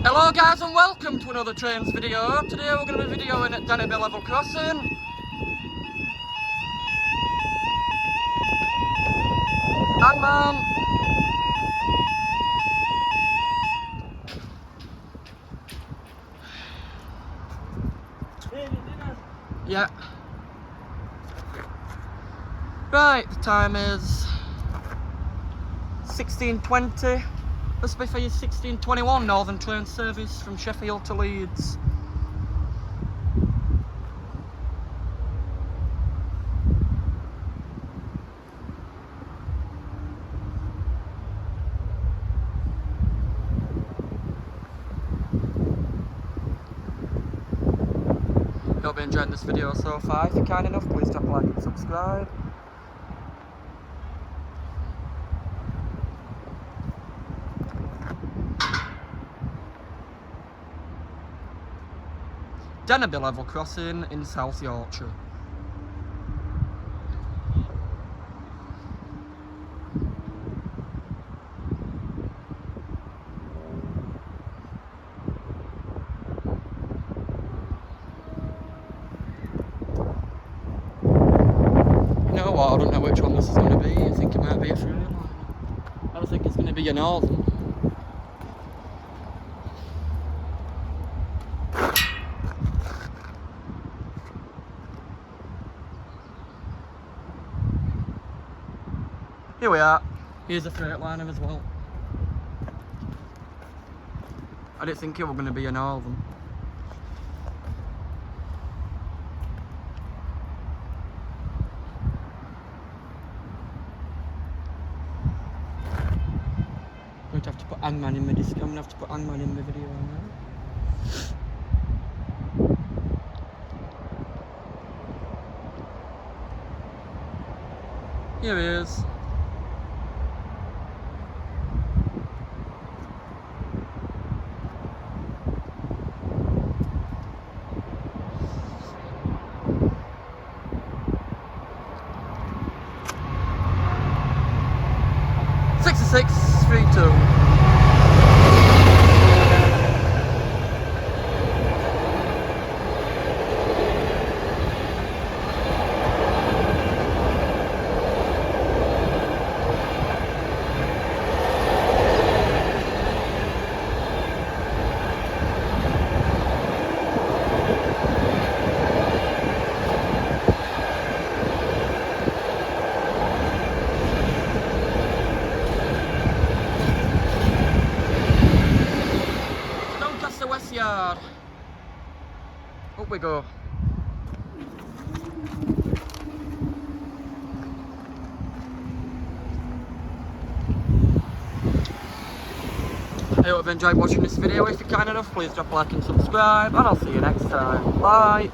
Hello guys and welcome to another trains video. Today we're going to be videoing at Denaby level crossing. Hangman. Yeah. Right, the time is 16:20. This will be for your 16:21 Northern train service from Sheffield to Leeds. Hope you're enjoying this video so far. If you're kind enough, please drop a like and subscribe. Denaby level crossing in South Yorkshire. You know what, I don't know which one this is going to be. I think it might be a through line. I don't think it's going to be a northern. Here we are. Here's a freight liner as well. I didn't think it was going to be a northern. I'm going to have to put Hangman in my disc. I'm going to have to put Hangman in my video now. Here he is. Six 3-2. Yard. Up we go. I hope you've enjoyed watching this video. If you're kind enough, please drop a like and subscribe, and I'll see you next time. Bye.